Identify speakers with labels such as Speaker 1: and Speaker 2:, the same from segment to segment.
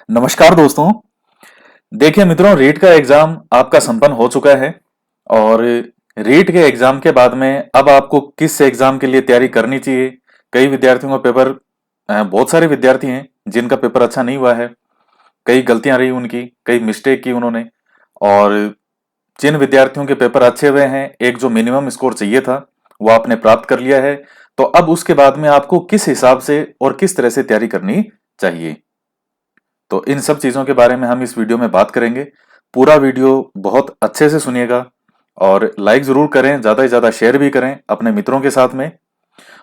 Speaker 1: नमस्कार दोस्तों। देखिए मित्रों, रीट का एग्जाम आपका संपन्न हो चुका है। और रीट के एग्जाम के बाद में अब आपको किस एग्जाम के लिए तैयारी करनी चाहिए। कई विद्यार्थियों का पेपर बहुत सारे विद्यार्थी हैं जिनका पेपर अच्छा नहीं हुआ है। कई गलतियां रही उनकी, कई मिस्टेक की उन्होंने। और जिन विद्यार्थियों के पेपर अच्छे हुए हैं, एक जो मिनिमम स्कोर चाहिए था वो आपने प्राप्त कर लिया है। तो अब उसके बाद में आपको किस हिसाब से और किस तरह से तैयारी करनी चाहिए, तो इन सब चीजों के बारे में हम इस वीडियो में बात करेंगे। पूरा वीडियो बहुत अच्छे से सुनिएगा और लाइक जरूर करें, ज्यादा से ज्यादा शेयर भी करें अपने मित्रों के साथ में।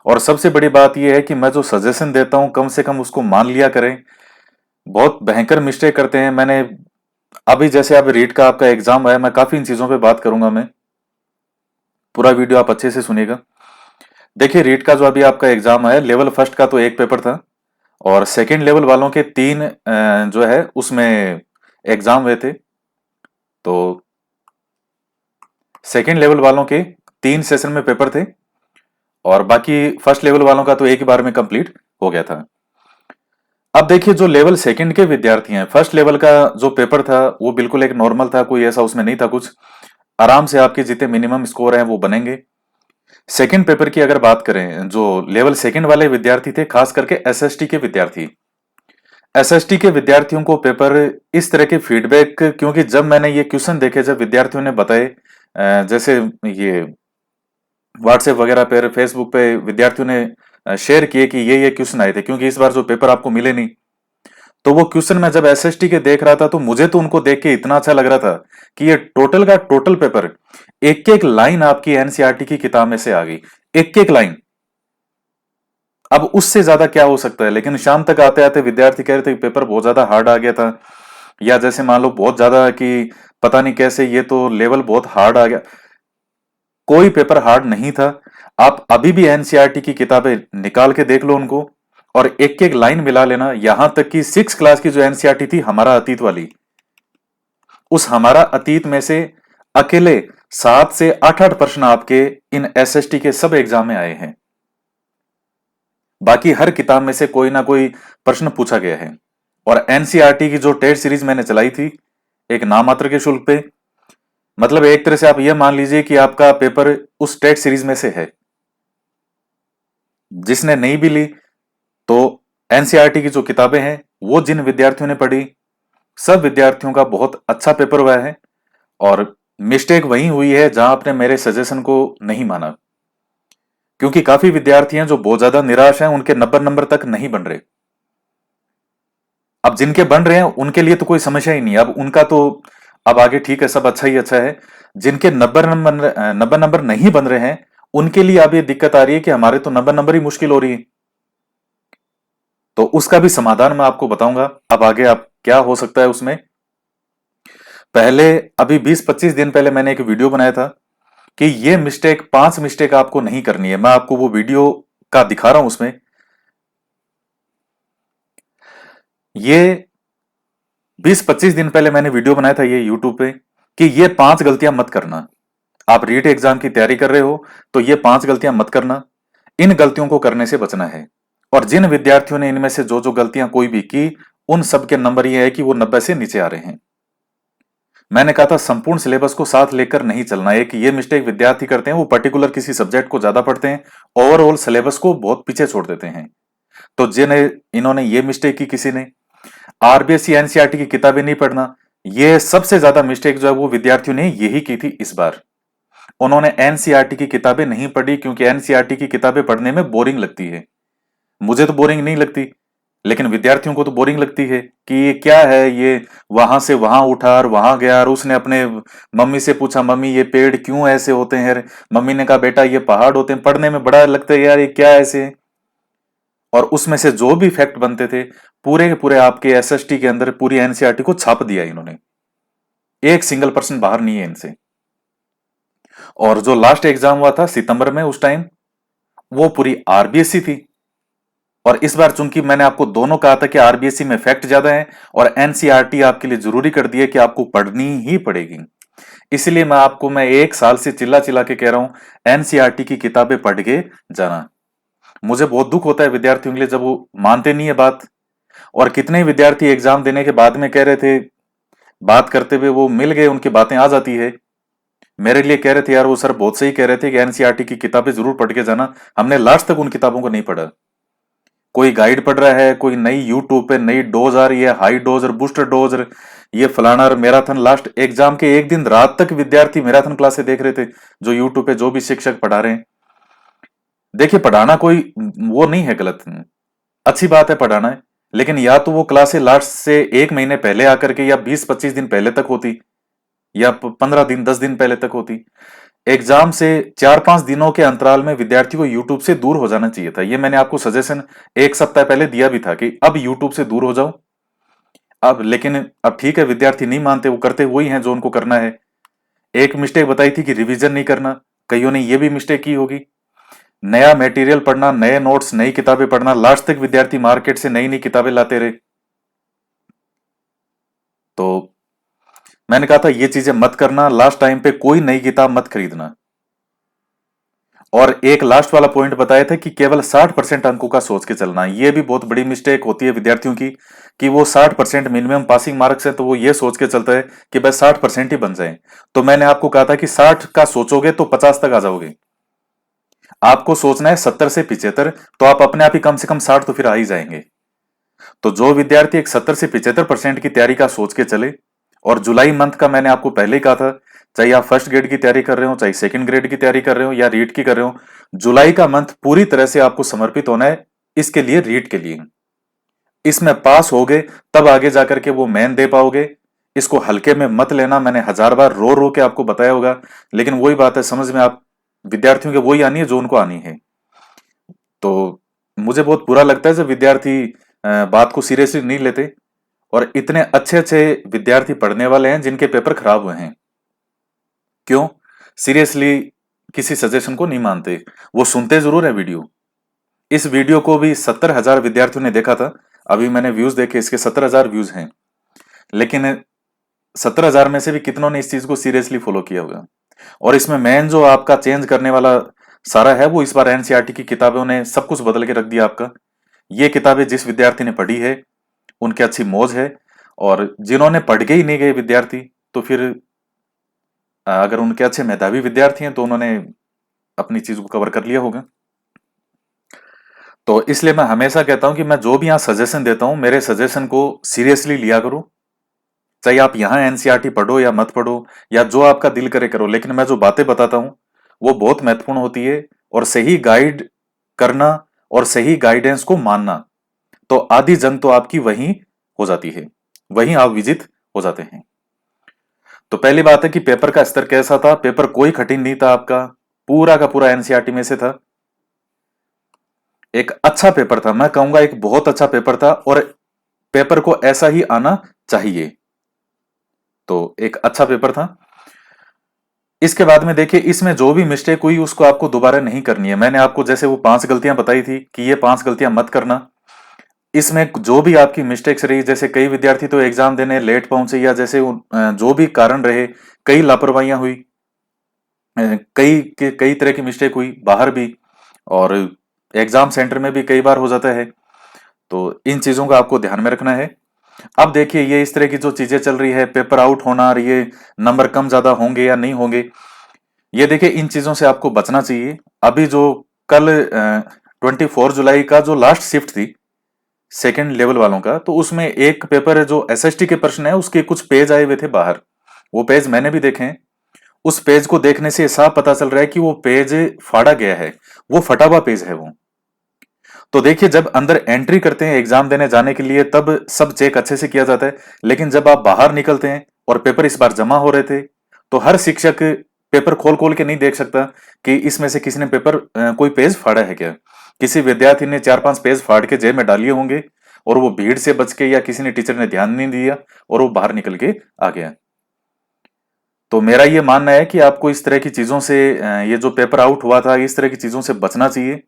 Speaker 1: और सबसे बड़ी बात यह है कि मैं जो सजेशन देता हूं कम से कम उसको मान लिया करें। बहुत भयंकर मिस्टेक करते हैं। मैंने अभी जैसे अब रीट का आपका एग्जाम है, मैं काफी इन चीजों पे बात करूंगा। मैं पूरा वीडियो आप अच्छे से सुनिएगा। देखिए, रीट का जो अभी आपका एग्जाम है, लेवल फर्स्ट का तो एक पेपर था और सेकेंड लेवल वालों के तीन जो है उसमें एग्जाम हुए थे। तो सेकेंड लेवल वालों के तीन सेशन में पेपर थे और बाकी फर्स्ट लेवल वालों का तो एक ही बार में कंप्लीट हो गया था। अब देखिए, जो लेवल सेकंड के विद्यार्थी हैं, फर्स्ट लेवल का जो पेपर था वो बिल्कुल एक नॉर्मल था, कोई ऐसा उसमें नहीं था कुछ। आराम से आपके जितने मिनिमम स्कोर हैं वो बनेंगे। सेकंड पेपर की अगर बात करें, जो लेवल सेकंड वाले विद्यार्थी थे, खास करके एसएसटी के विद्यार्थी, एसएसटी के विद्यार्थियों को पेपर इस तरह के फीडबैक, क्योंकि जब मैंने ये क्वेश्चन देखे, जब विद्यार्थियों ने बताए, जैसे ये व्हाट्सएप वगैरह पे, फेसबुक पे विद्यार्थियों ने शेयर किए कि ये क्वेश्चन आए थे, क्योंकि इस बार जो पेपर आपको मिले नहीं। तो वो क्वेश्चन मैं जब एसएसटी के देख रहा था तो मुझे तो उनको देख के इतना अच्छा लग रहा था कि ये टोटल का टोटल पेपर, एक एक लाइन आपकी एनसीईआरटी की किताब में से आ गई, एक एक लाइन। अब उससे ज्यादा क्या हो सकता है। लेकिन शाम तक आते आते विद्यार्थी कह रहे थे कि पेपर बहुत ज्यादा हार्ड आ गया था, या जैसे मान लो बहुत ज्यादा कि पता नहीं कैसे ये तो लेवल बहुत हार्ड आ गया। कोई पेपर हार्ड नहीं था। आप अभी भी एनसीईआरटी की किताबें निकाल के देख लो उनको, और एक एक लाइन मिला लेना। यहां तक कि सिक्स क्लास की जो एनसीईआरटी थी, हमारा अतीत वाली, उस हमारा अतीत में से अकेले 7 से 8 प्रश्न आपके इन एसएसटी के सब एग्जाम में आए हैं। बाकी हर किताब में से कोई ना कोई प्रश्न पूछा गया है। और एनसीईआरटी की जो टेट सीरीज मैंने चलाई थी, एक नाम मात्र के शुल्क पे, मतलब एक तरह से आप यह मान लीजिए कि आपका पेपर उस टेट सीरीज में से है। जिसने नहीं भी ली तो एनसीईआरटी की जो किताबें हैं वो जिन विद्यार्थियों ने पढ़ी, सब विद्यार्थियों का बहुत अच्छा पेपर हुआ है। और मिस्टेक वही हुई है जहां आपने मेरे सजेशन को नहीं माना, क्योंकि काफी विद्यार्थी हैं जो बहुत ज्यादा निराश हैं, उनके 90 नंबर तक नहीं बन रहे। अब जिनके बन रहे हैं उनके लिए तो कोई समस्या ही नहीं है, अब उनका तो अब आगे ठीक है, सब अच्छा ही अच्छा है। जिनके 90 नंबर नहीं बन रहे हैं, उनके लिए अब ये दिक्कत आ रही है कि हमारे तो 90 नंबर ही मुश्किल हो रही है। तो उसका भी समाधान मैं आपको बताऊंगा अब आगे, आप क्या हो सकता है उसमें। पहले अभी 20-25 दिन पहले मैंने एक वीडियो बनाया था कि ये मिस्टेक, 5 मिस्टेक आपको नहीं करनी है। मैं आपको वो वीडियो का दिखा रहा हूं। उसमें ये 20-25 दिन पहले मैंने वीडियो बनाया था ये यूट्यूब पे कि ये 5 गलतियां मत करना। आप रीट एग्जाम की तैयारी कर रहे हो तो ये 5 गलतियां मत करना। इन गलतियों को करने से बचना है। और जिन विद्यार्थियों ने इनमें से जो जो गलतियां कोई भी की, उन सब के नंबर ये है कि वो 90 से नीचे आ रहे हैं। मैंने कहा था संपूर्ण सिलेबस को साथ लेकर नहीं चलना। एक ये मिस्टेक विद्यार्थी करते हैं, वो पर्टिकुलर किसी सब्जेक्ट को ज्यादा पढ़ते हैं, ओवरऑल सिलेबस को बहुत पीछे छोड़ देते हैं। तो जिन्हें इन्होंने ये मिस्टेक की, किसी ने आरबीएससी एनसीईआरटी की किताबें नहीं पढ़ना, ये सबसे ज्यादा मिस्टेक जो है वो विद्यार्थियों ने यही की थी इस बार। उन्होंने एनसीईआरटी की किताबें नहीं पढ़ी, क्योंकि एनसीईआरटी की किताबें पढ़ने में बोरिंग लगती है। मुझे तो बोरिंग नहीं लगती, लेकिन विद्यार्थियों को तो बोरिंग लगती है कि ये क्या है, ये वहां से वहां उठा और वहां गया और उसने अपने मम्मी से पूछा, मम्मी ये पेड़ क्यों ऐसे होते हैं। मम्मी ने कहा बेटा ये पहाड़ होते हैं। पढ़ने में बड़ा लगता है यार, ये क्या ऐसे है। और उसमें से जो भी फैक्ट बनते थे, पूरे के पूरे आपके एसएसटी के अंदर पूरी एनसीईआरटी को छाप दिया इन्होंने। एक सिंगल पर्सन बाहर नहीं है इनसे। और जो लास्ट एग्जाम हुआ था सितंबर में, उस टाइम वो पूरी आरबीएससी थी। और इस बार चूंकि मैंने आपको दोनों कहा था कि आरबीएससी में फैक्ट ज्यादा है और एनसीईआरटी आपके लिए जरूरी कर दी है कि आपको पढ़नी ही पड़ेगी, इसलिए मैं 1 साल से चिल्ला चिल्ला के कह रहा हूं एनसीईआरटी की किताबें पढ़ के जाना। मुझे बहुत दुख होता है विद्यार्थियों के लिए जब वो मानते नहीं है बात। और कितने विद्यार्थी एग्जाम देने के बाद में कह रहे थे, बात करते हुए वो मिल गए, उनकी बातें आ जाती है, मेरे लिए कह रहे थे यार वो सर बहुत सही कह रहे थे कि एनसीईआरटी की किताबें जरूर पढ़ के जाना। हमने लास्ट तक उन किताबों को नहीं पढ़ा। कोई गाइड पढ़ रहा है, कोई नई यूट्यूब पे नई डोज आ रही है, हाई डोज और बूस्टर डोज, ये फलाना और मैराथन। लास्ट एग्जाम के एक दिन रात तक विद्यार्थी मैराथन क्लासे देख रहे थे, जो यूट्यूब पे जो भी शिक्षक पढ़ा रहे हैं। देखिए पढ़ाना कोई वो नहीं है गलत, अच्छी बात है पढ़ाना है, लेकिन या तो वो क्लासे लास्ट से एक महीने पहले आकर के, या 20-25 दिन पहले तक होती, या 15 दिन 10 दिन पहले तक होती। एग्जाम से 4-5 दिनों के अंतराल में विद्यार्थी को यूट्यूब से दूर हो जाना चाहिए था। ये मैंने आपको सजेशन एक सप्ताह पहले दिया भी था कि अब यूट्यूब से दूर हो जाओ। अब लेकिन अब ठीक है, विद्यार्थी नहीं मानते, वो करते वही हैं जो उनको करना है। एक मिस्टेक बताई थी कि रिवीजन नहीं करना, कईयों ने ये भी मिस्टेक की होगी। नया मटेरियल पढ़ना, नए नोट्स, नई किताबें पढ़ना, लास्ट तक विद्यार्थी मार्केट से नई नई किताबें लाते रहे। तो मैंने कहा था ये चीजें मत करना, लास्ट टाइम पे कोई नई किताब मत खरीदना। और एक लास्ट वाला पॉइंट बताया था कि केवल 60% अंकों का सोच के चलना। ये भी बहुत बड़ी मिस्टेक होती है विद्यार्थियों की, कि वो 60% मिनिमम पासिंग मार्क्स है, तो वो ये सोच के चलता है कि बस 60% ही बन जाए। तो मैंने आपको कहा था कि 60 का सोचोगे तो 50 तक आ जाओगे। आपको सोचना है 70 से 75, तो आप अपने आप ही कम से कम 60 तो फिर आ ही जाएंगे। तो जो विद्यार्थी एक 70 से 75% की तैयारी का सोच के चले, और जुलाई मंथ का मैंने आपको पहले ही कहा था, चाहे आप फर्स्ट ग्रेड की तैयारी कर रहे हो, चाहे सेकंड ग्रेड की तैयारी कर रहे हो, या रीट की कर रहे हो, जुलाई का मंथ पूरी तरह से आपको समर्पित होना है इसके लिए, रीट के लिए। इसमें पास हो गए तब आगे जाकर के वो मेन दे पाओगे। इसको हल्के में मत लेना, मैंने 1000 बार रो रो के आपको बताया होगा, लेकिन वही बात है, समझ में आप विद्यार्थियों के वही आनी है जो उनको आनी है। तो मुझे बहुत बुरा लगता है जब विद्यार्थी बात को सीरियसली नहीं लेते, और इतने अच्छे अच्छे विद्यार्थी पढ़ने वाले हैं जिनके पेपर खराब हुए हैं। क्यों? सीरियसली किसी सजेशन को नहीं मानते। वो सुनते जरूर है वीडियो। इस वीडियो को भी 70,000 विद्यार्थियों ने देखा था। अभी मैंने व्यूज देखे, इसके 70,000 व्यूज हैं, लेकिन 70,000 में से भी कितनों ने इस चीज को सीरियसली फॉलो किया होगा? और इसमें मेन जो आपका चेंज करने वाला सारा है, वो इस बार एनसीईआरटी की किताबों ने सब कुछ बदल के रख दिया आपका। ये किताबें जिस विद्यार्थी ने पढ़ी है उनकी अच्छी मौज है, और जिन्होंने पढ़ के ही नहीं गए विद्यार्थी, तो फिर अगर उनके अच्छे मेधावी विद्यार्थी हैं तो उन्होंने अपनी चीज को कवर कर लिया होगा। तो इसलिए मैं हमेशा कहता हूं कि मैं जो भी यहां सजेशन देता हूं, मेरे सजेशन को सीरियसली लिया करो। चाहे आप यहां एनसीईआरटी पढ़ो या मत पढ़ो, या जो आपका दिल करे करो, लेकिन मैं जो बातें बताता हूं वो बहुत महत्वपूर्ण होती है। और सही गाइड करना और सही गाइडेंस को मानना, तो आधी जंग तो आपकी वहीं हो जाती है, वहीं आप विजित हो जाते हैं। तो पहली बात है कि पेपर का स्तर कैसा था? पेपर कोई कठिन नहीं था आपका, पूरा का पूरा एनसीईआरटी में से था। एक अच्छा पेपर था, मैं कहूंगा एक बहुत अच्छा पेपर था, और पेपर को ऐसा ही आना चाहिए। तो एक अच्छा पेपर था। इसके बाद में देखिए, इसमें जो भी मिस्टेक हुई उसको आपको दोबारा नहीं करनी है। मैंने आपको जैसे वो 5 गलतियां बताई थी कि ये 5 गलतियां मत करना। इसमें जो भी आपकी मिस्टेक्स रही, जैसे कई विद्यार्थी तो एग्जाम देने लेट पहुंचे, या जैसे जो भी कारण रहे, कई लापरवाहियां हुई, कई तरह की मिस्टेक हुई बाहर भी, और एग्जाम सेंटर में भी कई बार हो जाता है। तो इन चीजों का आपको ध्यान में रखना है। अब देखिए, ये इस तरह की जो चीजें चल रही है, पेपर आउट होना, और ये नंबर कम ज्यादा होंगे या नहीं होंगे, ये देखिए इन चीजों से आपको बचना चाहिए। अभी जो कल 24 जुलाई का जो लास्ट शिफ्ट थी सेकंड लेवल वालों का, तो उसमें एक पेपर है जो एसएसटी के प्रश्न है, उसके कुछ पेज आए हुए थे बाहर। वो पेज मैंने भी देखे हैं। उस पेज को देखने से साफ पता चल रहा है कि वो पेज फाड़ा गया है, वो फटा हुआ पेज है वो। तो देखिए, जब अंदर एंट्री करते हैं एग्जाम देने जाने के लिए, तब सब चेक अच्छे से किया जाता है, लेकिन जब आप बाहर निकलते हैं, और पेपर इस बार जमा हो रहे थे, तो हर शिक्षक पेपर खोल खोल के नहीं देख सकता कि इसमें से किसी ने पेपर कोई पेज फाड़ा है क्या। किसी विद्यार्थी ने 4-5 पेज फाड़ के जेब में डालिए होंगे, और वो भीड़ से बच के, या किसी ने टीचर ने ध्यान नहीं दिया और वो बाहर निकल के आ गया। तो मेरा ये मानना है कि आपको इस तरह की चीजों से, ये जो पेपर आउट हुआ था, इस तरह की चीजों से बचना चाहिए।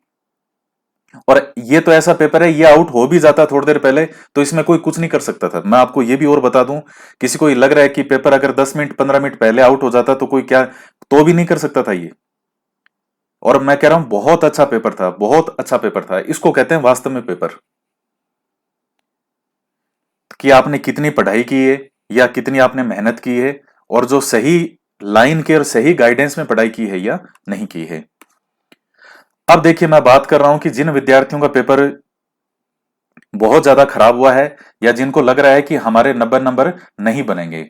Speaker 1: और ये तो ऐसा पेपर है, ये आउट हो भी जाता थोड़ी देर पहले तो इसमें कोई कुछ नहीं कर सकता था। मैं आपको ये भी और बता दूं, किसी को ये लग रहा है कि पेपर अगर 10 मिनट 15 मिनट पहले आउट हो जाता तो कोई क्या, तो भी नहीं कर सकता था ये। और मैं कह रहा हूं बहुत अच्छा पेपर था, बहुत अच्छा पेपर था, इसको कहते हैं वास्तव में पेपर। कि आपने कितनी पढ़ाई की है या कितनी आपने मेहनत की है, और जो सही लाइन के और सही गाइडेंस में पढ़ाई की है या नहीं की है। अब देखिए, मैं बात कर रहा हूं कि जिन विद्यार्थियों का पेपर बहुत ज्यादा खराब हुआ है या जिनको लग रहा है कि हमारे 90 नंबर नहीं बनेंगे,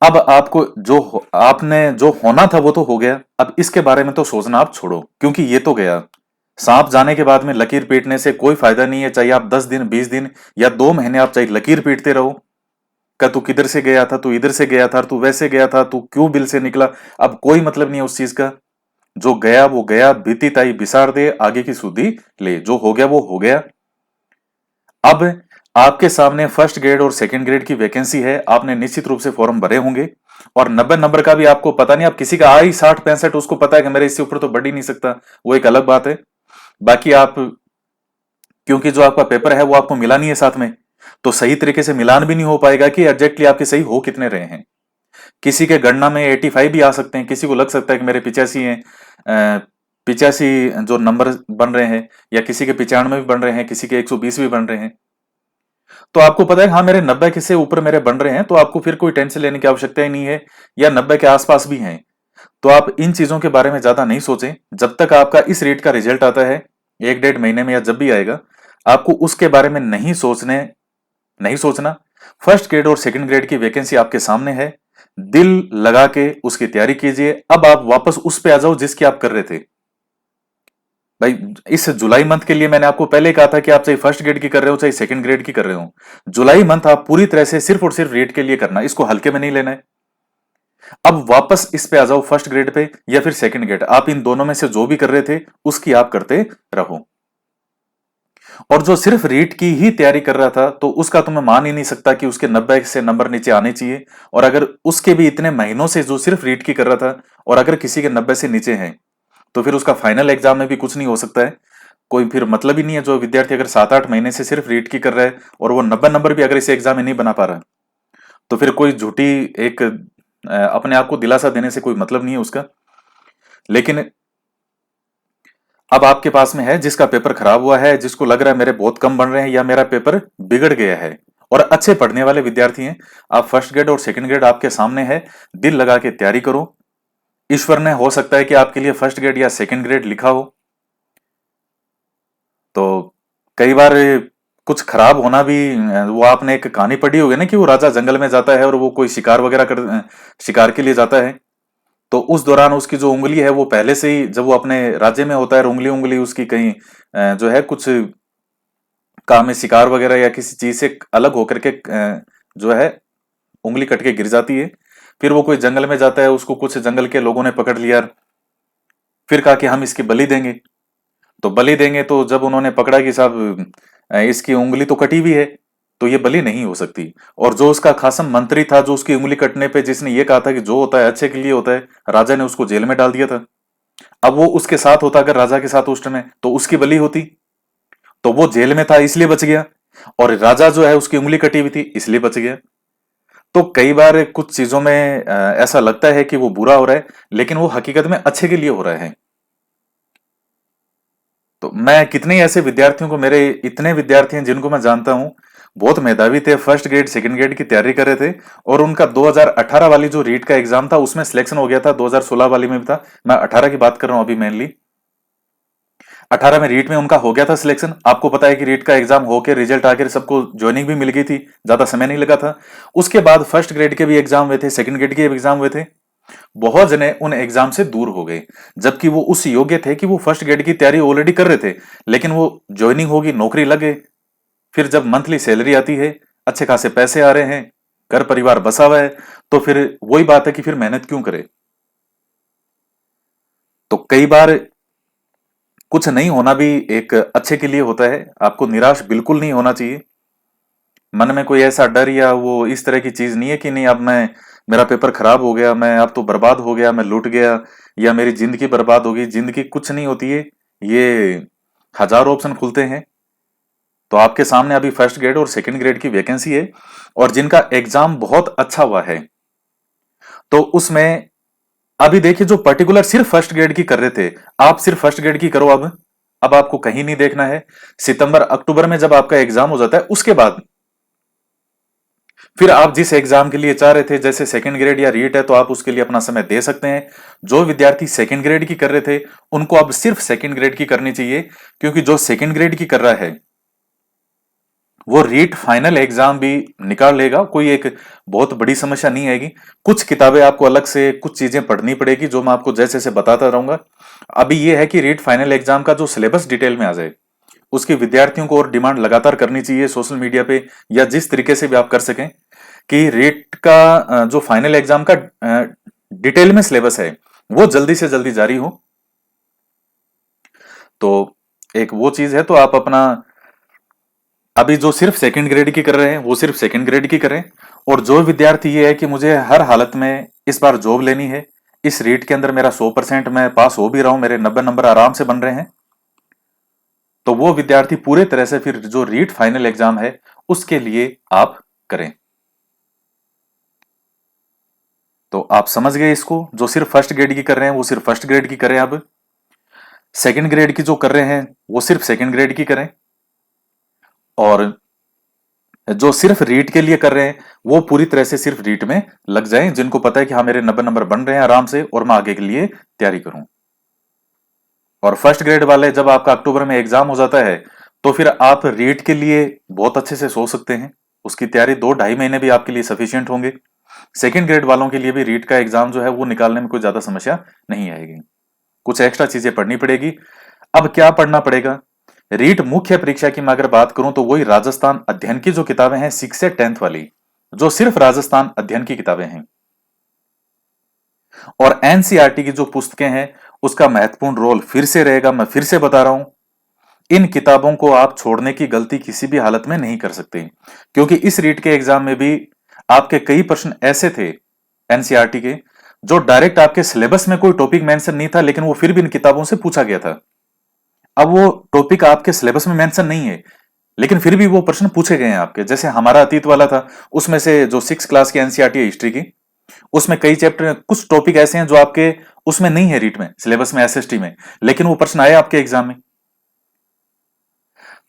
Speaker 1: अब आपको आपने जो होना था वो तो हो गया। अब इसके बारे में तो सोचना आप छोड़ो, क्योंकि ये तो गया। सांप जाने के बाद में लकीर पीटने से कोई फायदा नहीं है, चाहे आप 10 दिन 20 दिन या 2 महीने आप चाहे लकीर पीटते रहो। का तू किधर से गया था, तू इधर से गया था, तू वैसे गया था, तू क्यों बिल से निकला। अब कोई मतलब नहीं है उस चीज का। जो गया वो गया, बीती ताई बिसार दे, आगे की सुधी ले। जो हो गया वो हो गया। अब आपके सामने फर्स्ट ग्रेड और सेकंड ग्रेड की वैकेंसी है, आपने निश्चित रूप से फॉर्म भरे होंगे, और 90 नंबर का भी आपको पता नहीं। आप किसी का आई 60 65, उसको पता है कि मेरे इससे ऊपर तो बढ़ ही नहीं सकता, वो एक अलग बात है। बाकी आप, क्योंकि जो आपका पेपर है वो आपको मिला नहीं है साथ में, तो सही तरीके से मिलान भी नहीं हो पाएगा कि एग्जैक्टली आपके सही हो कितने रहे हैं। किसी के गणना में 85 भी आ सकते हैं, किसी को लग सकता है कि मेरे 85 हैं, 85 जो नंबर बन रहे हैं, या किसी के 95 भी बन रहे हैं, किसी के 120 भी बन रहे हैं। तो आपको पता है हाँ मेरे 90 के से ऊपर मेरे बन रहे हैं, तो आपको फिर कोई टेंशन लेने की आवश्यकता ही नहीं है, या 90 के आसपास भी हैं। तो आप इन चीजों के बारे में ज्यादा नहीं सोचें। जब तक आपका इस रेट का रिजल्ट आता है, 1 डेढ़ महीने में या जब भी आएगा, आपको उसके बारे में नहीं सोचना। फर्स्ट ग्रेड और सेकंड ग्रेड की वैकेंसी आपके सामने है, दिल लगा के उसकी तैयारी कीजिए। अब आप वापस उस पे आ जाओ जिसकी आप कर रहे थे। भाई, इस जुलाई मंथ के लिए मैंने आपको पहले कहा था कि आप चाहे फर्स्ट ग्रेड की कर रहे हो चाहे सेकंड ग्रेड की कर रहे हो, जुलाई मंथ आप पूरी तरह से सिर्फ और सिर्फ रेट के लिए करना, इसको हल्के में नहीं लेना है। अब वापस इस पे आ जाओ, फर्स्ट ग्रेड पे या फिर सेकंड ग्रेड, आप इन दोनों में से जो भी कर रहे थे उसकी आप करते रहो। और जो सिर्फ रीट की ही तैयारी कर रहा था, तो उसका तो मैं मान ही नहीं सकता कि उसके 90 से नंबर नीचे आने चाहिए। और अगर उसके भी इतने महीनों से जो सिर्फ रीट की कर रहा था, और अगर किसी के 90 से नीचे हैं, तो फिर उसका फाइनल एग्जाम में भी कुछ नहीं हो सकता है। कोई फिर मतलब ही नहीं है। जो विद्यार्थी अगर 7 8 महीने से सिर्फ रीट की कर रहा है और वो 90 नंबर भी अगर इस एग्जाम में नहीं बना पा रहा, तो फिर कोई झूठी एक अपने आप को दिलासा देने से कोई मतलब नहीं है उसका। लेकिन अब आपके पास में है जिसका पेपर खराब हुआ है, जिसको लग रहा है मेरे बहुत कम बन रहे हैं या मेरा पेपर बिगड़ गया है, और अच्छे पढ़ने वाले विद्यार्थी हैं, आप फर्स्ट ग्रेड और सेकंड ग्रेड आपके सामने है, दिल लगा के तैयारी करो। ईश्वर ने हो सकता है कि आपके लिए फर्स्ट ग्रेड या सेकंड ग्रेड लिखा हो। तो कई बार कुछ खराब होना भी, वो आपने एक कहानी पढ़ी होगी ना कि वो राजा जंगल में जाता है और वो कोई शिकार वगैरह शिकार के लिए जाता है, तो उस दौरान उसकी जो उंगली है वो पहले से ही, जब वो अपने राज्य में होता है, उंगली उंगली उसकी कहीं जो है कुछ काम में शिकार वगैरह या किसी चीज से अलग होकर के जो है उंगली कट के गिर जाती है। फिर वो कोई जंगल में जाता है, उसको कुछ जंगल के लोगों ने पकड़ लिया, फिर कहा कि हम इसकी बलि देंगे। तो बलि देंगे, तो जब उन्होंने पकड़ा कि साहब इसकी उंगली तो कटी हुई है, तो ये बलि नहीं हो सकती। और जो उसका खासम मंत्री था, जो उसकी उंगली कटने पे जिसने ये कहा था कि जो होता है अच्छे के लिए होता है, राजा ने उसको जेल में डाल दिया था। अब वो उसके साथ होता, अगर राजा के साथ उस समय, तो उसकी बलि होती। तो वो जेल में था इसलिए बच गया, और राजा जो है उसकी उंगली कटी हुई थी इसलिए बच गया। तो कई बार कुछ चीजों में ऐसा लगता है कि वो बुरा हो रहा है, लेकिन वो हकीकत में अच्छे के लिए हो रहा है। तो मैं कितने ही ऐसे विद्यार्थियों को, मेरे इतने विद्यार्थी हैं जिनको मैं जानता हूं, बहुत मेधावी थे, फर्स्ट ग्रेड सेकंड ग्रेड की तैयारी कर रहे थे, और उनका 2018 वाली जो रीट का एग्जाम था उसमें सिलेक्शन हो गया था, 2016 वाली में भी था, मैं 18 की बात कर रहा हूं अभी मेनली। 18 में रीट में उनका हो गया था सिलेक्शन। आपको पता है कि रीट का एग्जाम होकर रिजल्ट आकर सबको ज्वाइनिंग भी मिल गई थी, ज्यादा समय नहीं लगा था। उसके बाद फर्स्ट ग्रेड के भी एग्जाम हुए थे, सेकंड ग्रेड के भी एग्जाम हुए थे। बहुत जने उन एग्जाम से दूर हो गए, जबकि वो उस योग्य थे कि वो फर्स्ट ग्रेड की तैयारी ऑलरेडी कर रहे थे, लेकिन वो ज्वाइनिंग होगी, नौकरी लगे, फिर जब मंथली सैलरी आती है, अच्छे खासे पैसे आ रहे हैं, घर परिवार बसा हुआ है, तो फिर वही बात है कि फिर मेहनत क्यों करे। तो कई बार कुछ नहीं होना भी एक अच्छे के लिए होता है। आपको निराश बिल्कुल नहीं होना चाहिए। मन में कोई ऐसा डर या वो इस तरह की चीज नहीं है कि नहीं अब मैं, मेरा पेपर खराब हो गया, मैं अब तो बर्बाद हो गया, मैं लूट गया, या मेरी जिंदगी बर्बाद होगी। जिंदगी कुछ नहीं होती है, ये हजारों ऑप्शन खुलते हैं। तो आपके सामने अभी फर्स्ट ग्रेड और सेकंड ग्रेड की वैकेंसी है, और जिनका एग्जाम बहुत अच्छा हुआ है, तो उसमें अभी देखिए, जो पर्टिकुलर सिर्फ फर्स्ट ग्रेड की कर रहे थे, आप सिर्फ फर्स्ट ग्रेड की करो। अब आपको कहीं नहीं देखना है। सितंबर अक्टूबर में जब आपका एग्जाम हो जाता है, उसके बाद फिर आप जिस एग्जाम के लिए चाह रहे थे, जैसे सेकंड ग्रेड या रीट है, तो आप उसके लिए अपना समय दे सकते हैं। जो विद्यार्थी सेकंड ग्रेड की कर रहे थे उनको अब सिर्फ सेकंड ग्रेड की करनी चाहिए, क्योंकि जो सेकंड ग्रेड की कर रहा है वो रीट फाइनल एग्जाम भी निकाल लेगा। कोई एक बहुत बड़ी समस्या नहीं आएगी। कुछ किताबें आपको अलग से कुछ चीजें पढ़नी पड़ेगी, जो मैं आपको जैसे जैसे बताता रहूंगा। अभी ये है कि रीट फाइनल एग्जाम का जो सिलेबस डिटेल में आ जाए, उसकी विद्यार्थियों को और डिमांड लगातार करनी चाहिए सोशल मीडिया पे, या जिस तरीके से भी आप कर सकें कि रीट का जो फाइनल एग्जाम का डिटेल में सिलेबस है वो जल्दी से जल्दी जारी हो। तो एक वो चीज है, तो आप अपना अभी जो सिर्फ सेकंड ग्रेड की कर रहे हैं वो सिर्फ सेकंड ग्रेड की करें। और जो विद्यार्थी ये है कि मुझे हर हालत में इस बार जॉब लेनी है, इस रीट के अंदर मेरा 100% मैं पास हो भी रहा हूं, मेरे 90 नंबर आराम से बन रहे हैं, तो वो विद्यार्थी पूरे तरह से फिर जो रीट फाइनल एग्जाम है उसके लिए आप करें। तो आप समझ गए इसको। जो सिर्फ फर्स्ट ग्रेड की कर रहे हैं वो सिर्फ फर्स्ट ग्रेड की करें, अब सेकंड ग्रेड की जो कर रहे हैं वो सिर्फ सेकंड ग्रेड की करें, और जो सिर्फ रीट के लिए कर रहे हैं वो पूरी तरह से सिर्फ रीट में लग जाएं, जिनको पता है कि हाँ मेरे 90 नंबर बन रहे हैं आराम से और मैं आगे के लिए तैयारी करूं। और फर्स्ट ग्रेड वाले, जब आपका अक्टूबर में एग्जाम हो जाता है तो फिर आप रीट के लिए बहुत अच्छे से सोच सकते हैं। उसकी तैयारी 2-2.5 महीने भी आपके लिए सफिशियंट होंगे। सेकंड ग्रेड वालों के लिए भी रीट का एग्जाम जो है वो निकालने में कोई ज्यादा समस्या नहीं आएगी। कुछ एक्स्ट्रा चीजें पढ़नी पड़ेगी। अब क्या पढ़ना पड़ेगा? रीट मुख्य परीक्षा की मैं अगर बात करूं तो वही राजस्थान अध्ययन की जो किताबें हैं 6 से 10th वाली, जो सिर्फ राजस्थान अध्ययन की किताबें हैं, और एनसीईआरटी की जो पुस्तकें हैं उसका महत्वपूर्ण रोल फिर से रहेगा। मैं फिर से बता रहा हूं, इन किताबों को आप छोड़ने की गलती किसी भी हालत में नहीं कर सकते, क्योंकि इस रीट के एग्जाम में भी आपके कई प्रश्न ऐसे थे एनसीईआरटी के जो डायरेक्ट आपके सिलेबस में कोई टॉपिक मेंशन नहीं था, लेकिन वो फिर भी इन किताबों से पूछा गया था। अब वो टॉपिक आपके सिलेबस में मेंशन नहीं है, लेकिन फिर भी वो प्रश्न पूछे गए हैं आपके। जैसे हमारा अतीत वाला था, उसमें से जो 6 क्लास की एनसीईआरटी है हिस्ट्री की, उसमें कई चैप्टर कुछ टॉपिक ऐसे हैं जो आपके उसमें नहीं है, रीट में सिलेबस में एसएसटी में, लेकिन वो प्रश्न आए आपके एग्जाम में।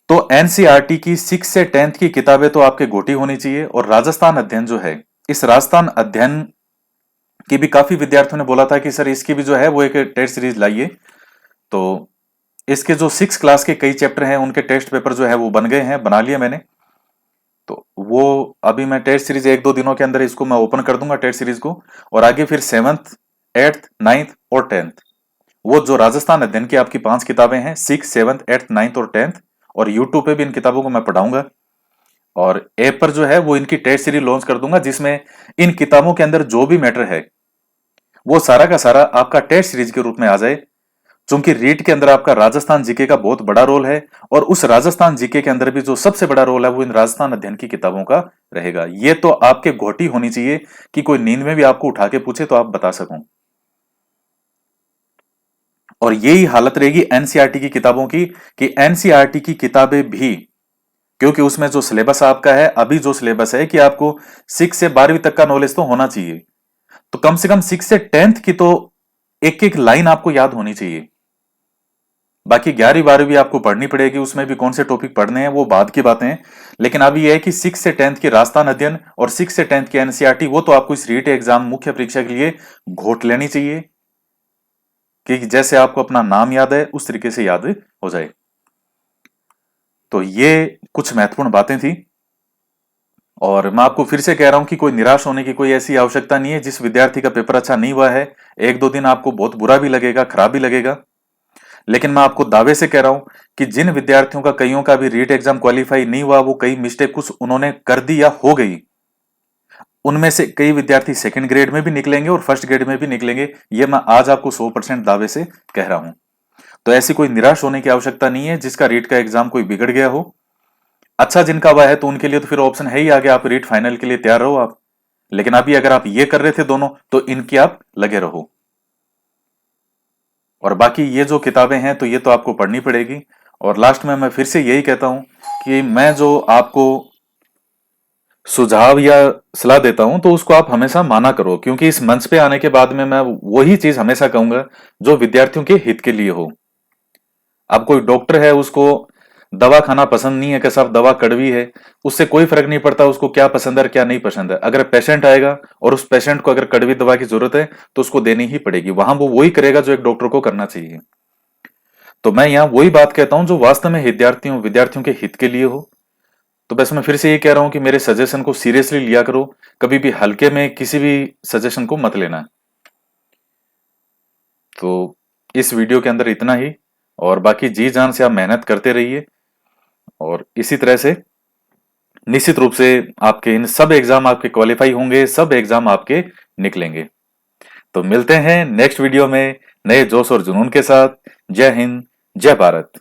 Speaker 1: तो एनसीईआरटी की 6 से 10th की किताबें तो आपके गोटी होनी चाहिए। और राजस्थान अध्ययन जो है, इस राजस्थान अध्ययन की भी काफी विद्यार्थियों ने बोला था कि सर इसकी भी जो है वो एक टेस्ट सीरीज लाइए। तो इसके जो 6 क्लास के कई चैप्टर हैं उनके टेस्ट पेपर जो है वो बन गए हैं, बना लिए मैंने। तो वो अभी मैं टेस्ट सीरीज 1-2 दिनों के अंदर इसको मैं ओपन कर दूंगा टेस्ट सीरीज को। और आगे फिर 7th 8th 9th और 10th, वो जो राजस्थान अध्ययन की आपकी 5 किताबें हैं 6 7th 8th 9th और 10th, और यूट्यूब पे भी इन किताबों को मैं पढ़ाऊंगा। और ऐप पर जो है वो इनकी टेस्ट सीरीज लॉन्च कर दूंगा, जिसमें इन किताबों के अंदर जो भी मैटर है वो सारा का सारा आपका टेस्ट सीरीज के रूप में आ जाए। चूंकि रीट के अंदर आपका राजस्थान जीके का बहुत बड़ा रोल है, और उस राजस्थान जीके के अंदर भी जो सबसे बड़ा रोल है वो इन राजस्थान अध्ययन की किताबों का रहेगा। ये तो आपके घोटी होनी चाहिए कि कोई नींद में भी आपको उठा के पूछे तो आप बता सकूं। और यही हालत रहेगी एनसीईआरटी की किताबों की, कि एनसीईआरटी की किताबें भी, क्योंकि उसमें जो सिलेबस आपका है, अभी जो सिलेबस है कि आपको 6 से 12वीं तक का नॉलेज तो होना चाहिए, तो कम से कम 6 से 10th की तो एक एक लाइन आपको याद होनी चाहिए। बाकी 11वीं 12वीं भी आपको पढ़नी पड़ेगी, उसमें भी कौन से टॉपिक पढ़ने हैं वो बाद की बातें हैं। लेकिन अभी यह है कि 6 से 10th की राजस्थान अध्ययन और 6 से 10th की एनसीईआरटी, वो तो आपको इस रीट एग्जाम मुख्य परीक्षा के लिए घोट लेनी चाहिए, कि जैसे आपको अपना नाम याद है उस तरीके से याद हो जाए। तो ये कुछ महत्वपूर्ण बातें थी। और मैं आपको फिर से कह रहा हूं कि कोई निराश होने की कोई ऐसी आवश्यकता नहीं है। जिस विद्यार्थी का पेपर अच्छा नहीं हुआ है, 1-2 दिन आपको बहुत बुरा भी लगेगा, खराब भी लगेगा, लेकिन मैं आपको दावे से कह रहा हूं कि जिन विद्यार्थियों का कईयों का भी रीट एग्जाम क्वालिफाई नहीं हुआ, वो कई मिस्टेक कुछ उन्होंने कर दी या हो गई, उनमें से कई विद्यार्थी सेकंड ग्रेड में भी निकलेंगे और फर्स्ट ग्रेड में भी निकलेंगे। ये मैं आज आपको 100% दावे से कह रहा हूं। तो ऐसी कोई निराश होने की आवश्यकता नहीं है जिसका रीट का एग्जाम कोई बिगड़ गया हो। अच्छा जिनका हुआ है तो उनके लिए तो फिर ऑप्शन है ही आगे, आप रीट फाइनल के लिए तैयार रहो आप। लेकिन अभी अगर आप ये कर रहे थे दोनों, तो इनकी आप लगे रहो। और बाकी ये जो किताबें हैं तो ये तो आपको पढ़नी पड़ेगी। और लास्ट में मैं फिर से यही कहता हूं कि मैं जो आपको सुझाव या सलाह देता हूं तो उसको आप हमेशा माना करो, क्योंकि इस मंच पे आने के बाद में मैं वही चीज हमेशा कहूंगा जो विद्यार्थियों के हित के लिए हो। अब कोई डॉक्टर है, उसको दवा खाना पसंद नहीं है कि साहब दवा कड़वी है, उससे कोई फर्क नहीं पड़ता उसको क्या पसंद है और क्या नहीं पसंद है। अगर पेशेंट आएगा और उस पेशेंट को अगर कड़वी दवा की जरूरत है तो उसको देनी ही पड़ेगी, वहां वो वही करेगा जो एक डॉक्टर को करना चाहिए। तो मैं यहाँ वही बात कहता हूं जो वास्तव में विद्यार्थियों विद्यार्थियों के हित के लिए हो। तो बस मैं फिर से ये कह रहा हूं कि मेरे सजेशन को सीरियसली लिया करो, कभी भी हल्के में किसी भी सजेशन को मत लेना। तो इस वीडियो के अंदर इतना ही, और बाकी जी जान से आप मेहनत करते रहिए, और इसी तरह से निश्चित रूप से आपके इन सब एग्जाम आपके क्वालिफाई होंगे, सब एग्जाम आपके निकलेंगे। तो मिलते हैं नेक्स्ट वीडियो में नए जोश और जुनून के साथ। जय हिंद, जय भारत।